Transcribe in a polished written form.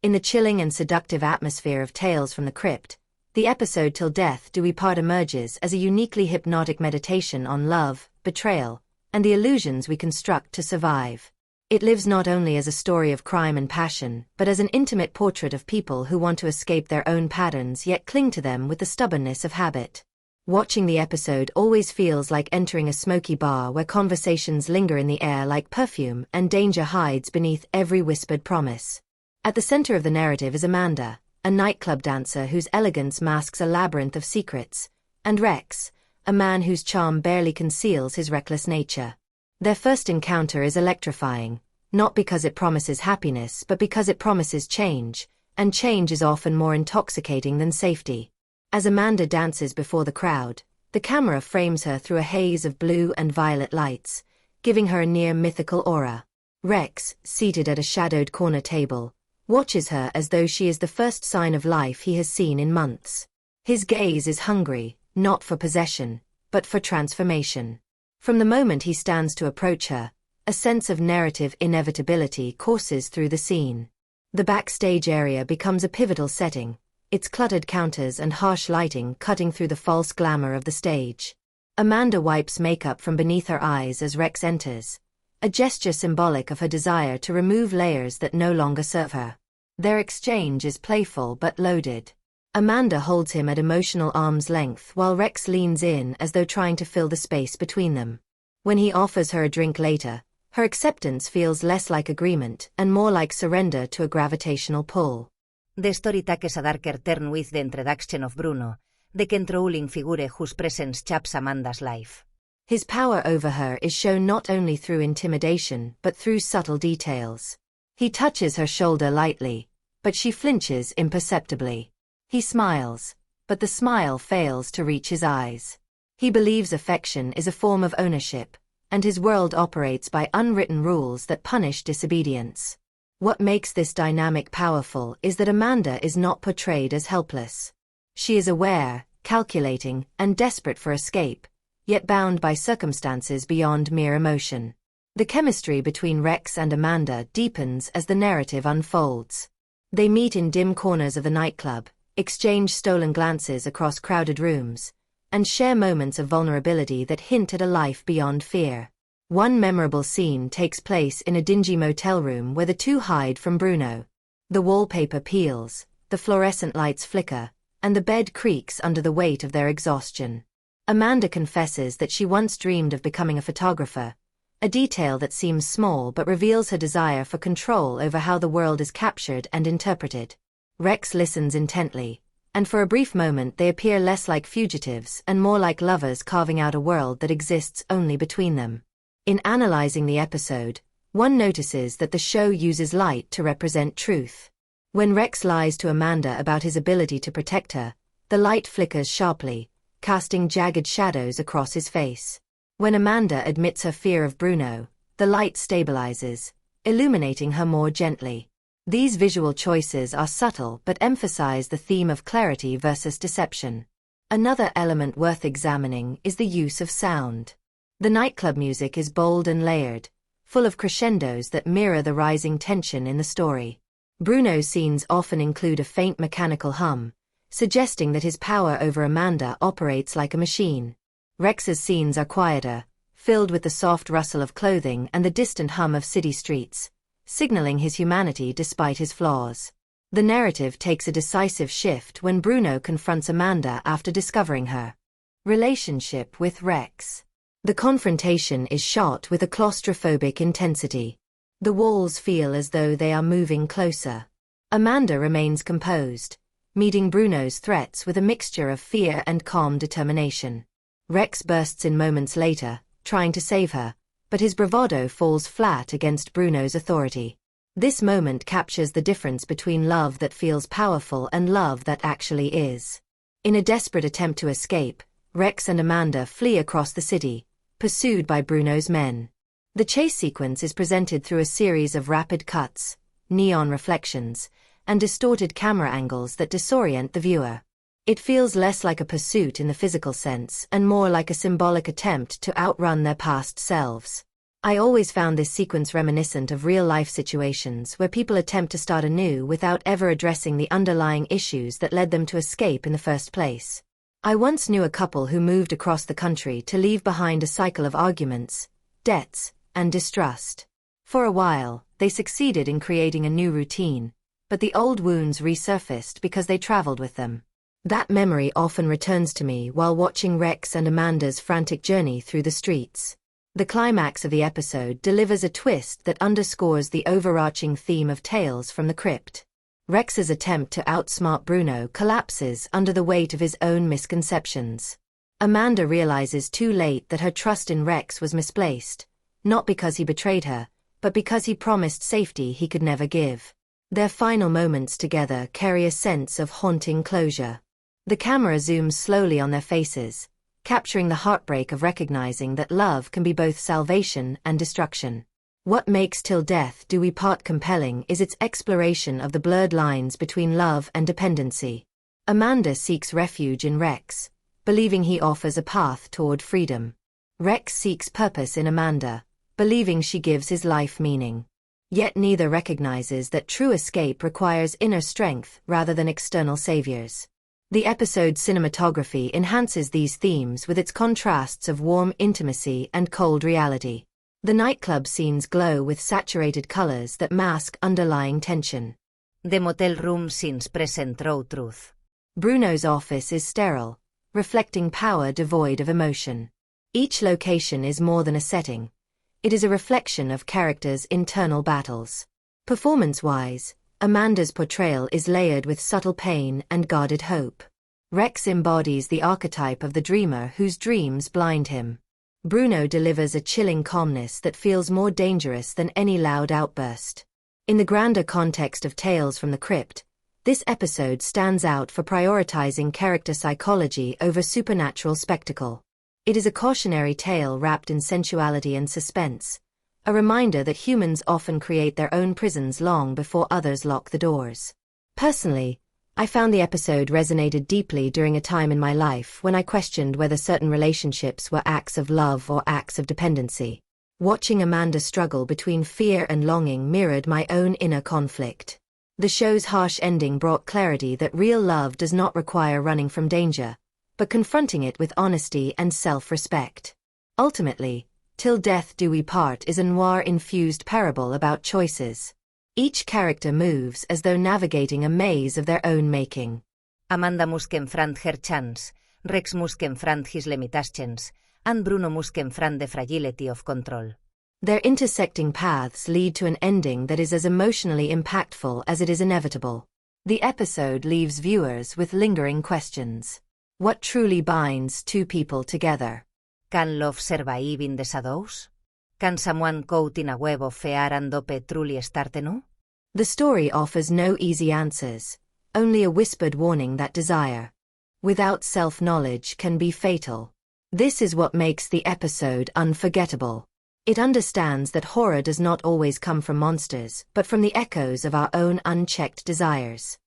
In the chilling and seductive atmosphere of Tales from the Crypt, the episode Till Death Do We Part emerges as a uniquely hypnotic meditation on love, betrayal, and the illusions we construct to survive. It lives not only as a story of crime and passion, but as an intimate portrait of people who want to escape their own patterns yet cling to them with the stubbornness of habit. Watching the episode always feels like entering a smoky bar where conversations linger in the air like perfume and danger hides beneath every whispered promise. At the center of the narrative is Amanda, a nightclub dancer whose elegance masks a labyrinth of secrets, and Rex, a man whose charm barely conceals his reckless nature. Their first encounter is electrifying, not because it promises happiness but because it promises change, and change is often more intoxicating than safety. As Amanda dances before the crowd, the camera frames her through a haze of blue and violet lights, giving her a near mythical aura. Rex, seated at a shadowed corner table, watches her as though she is the first sign of life he has seen in months. His gaze is hungry, not for possession, but for transformation. From the moment he stands to approach her, a sense of narrative inevitability courses through the scene. The backstage area becomes a pivotal setting, its cluttered counters and harsh lighting cutting through the false glamour of the stage. Amanda wipes makeup from beneath her eyes as Rex enters, a gesture symbolic of her desire to remove layers that no longer serve her. Their exchange is playful but loaded. Amanda holds him at emotional arm's length while Rex leans in as though trying to fill the space between them. When he offers her a drink later, her acceptance feels less like agreement and more like surrender to a gravitational pull. The story takes a darker turn with the introduction of Bruno, the controlling figure whose presence chaps Amanda's life. His power over her is shown not only through intimidation but through subtle details. He touches her shoulder lightly, but she flinches imperceptibly. He smiles, but the smile fails to reach his eyes. He believes affection is a form of ownership, and his world operates by unwritten rules that punish disobedience. What makes this dynamic powerful is that Amanda is not portrayed as helpless. She is aware, calculating, and desperate for escape, yet bound by circumstances beyond mere emotion. The chemistry between Rex and Amanda deepens as the narrative unfolds. They meet in dim corners of the nightclub, exchange stolen glances across crowded rooms, and share moments of vulnerability that hint at a life beyond fear. One memorable scene takes place in a dingy motel room where the two hide from Bruno. The wallpaper peels, the fluorescent lights flicker, and the bed creaks under the weight of their exhaustion. Amanda confesses that she once dreamed of becoming a photographer, a detail that seems small but reveals her desire for control over how the world is captured and interpreted. Rex listens intently, and for a brief moment they appear less like fugitives and more like lovers carving out a world that exists only between them. In analyzing the episode, one notices that the show uses light to represent truth. When Rex lies to Amanda about his ability to protect her, the light flickers sharply, casting jagged shadows across his face. When Amanda admits her fear of Bruno, the light stabilizes, illuminating her more gently. These visual choices are subtle but emphasize the theme of clarity versus deception. Another element worth examining is the use of sound. The nightclub music is bold and layered, full of crescendos that mirror the rising tension in the story. Bruno's scenes often include a faint mechanical hum, suggesting that his power over Amanda operates like a machine. Rex's scenes are quieter, filled with the soft rustle of clothing and the distant hum of city streets, signaling his humanity despite his flaws. The narrative takes a decisive shift when Bruno confronts Amanda after discovering her relationship with Rex. The confrontation is shot with a claustrophobic intensity. The walls feel as though they are moving closer. Amanda remains composed, meeting Bruno's threats with a mixture of fear and calm determination. Rex bursts in moments later, trying to save her, but his bravado falls flat against Bruno's authority. This moment captures the difference between love that feels powerful and love that actually is. In a desperate attempt to escape, Rex and Amanda flee across the city, pursued by Bruno's men. The chase sequence is presented through a series of rapid cuts, neon reflections, and distorted camera angles that disorient the viewer. It feels less like a pursuit in the physical sense and more like a symbolic attempt to outrun their past selves. I always found this sequence reminiscent of real-life situations where people attempt to start anew without ever addressing the underlying issues that led them to escape in the first place. I once knew a couple who moved across the country to leave behind a cycle of arguments, debts, and distrust. For a while, they succeeded in creating a new routine, but the old wounds resurfaced because they traveled with them. That memory often returns to me while watching Rex and Amanda's frantic journey through the streets. The climax of the episode delivers a twist that underscores the overarching theme of Tales from the Crypt. Rex's attempt to outsmart Bruno collapses under the weight of his own misconceptions. Amanda realizes too late that her trust in Rex was misplaced, not because he betrayed her, but because he promised safety he could never give. Their final moments together carry a sense of haunting closure. The camera zooms slowly on their faces, capturing the heartbreak of recognizing that love can be both salvation and destruction. What makes Till Death Do We Part compelling is its exploration of the blurred lines between love and dependency. Amanda seeks refuge in Rex, believing he offers a path toward freedom. Rex seeks purpose in Amanda, believing she gives his life meaning. Yet neither recognizes that true escape requires inner strength rather than external saviors. The episode's cinematography enhances these themes with its contrasts of warm intimacy and cold reality. The nightclub scenes glow with saturated colors that mask underlying tension. The motel room scenes present raw truth. Bruno's office is sterile, reflecting power devoid of emotion. Each location is more than a setting. It is a reflection of characters' internal battles. Performance-wise, Amanda's portrayal is layered with subtle pain and guarded hope. Rex embodies the archetype of the dreamer whose dreams blind him. Bruno delivers a chilling calmness that feels more dangerous than any loud outburst. In the grander context of Tales from the Crypt, this episode stands out for prioritizing character psychology over supernatural spectacle. It is a cautionary tale wrapped in sensuality and suspense, a reminder that humans often create their own prisons long before others lock the doors. Personally, I found the episode resonated deeply during a time in my life when I questioned whether certain relationships were acts of love or acts of dependency. Watching Amanda struggle between fear and longing mirrored my own inner conflict. The show's harsh ending brought clarity that real love does not require running from danger, but confronting it with honesty and self-respect. Ultimately, Till Death Do We Part is a noir-infused parable about choices. Each character moves as though navigating a maze of their own making. Amanda must confront her chance, Rex must confront his limitations, and Bruno must confront the fragility of control. Their intersecting paths lead to an ending that is as emotionally impactful as it is inevitable. The episode leaves viewers with lingering questions. What truly binds two people together? Can love survive in the shadows? Can someone caught in a web of fear and hope truly start anew? The story offers no easy answers, only a whispered warning that desire, without self-knowledge, can be fatal. This is what makes the episode unforgettable. It understands that horror does not always come from monsters, but from the echoes of our own unchecked desires.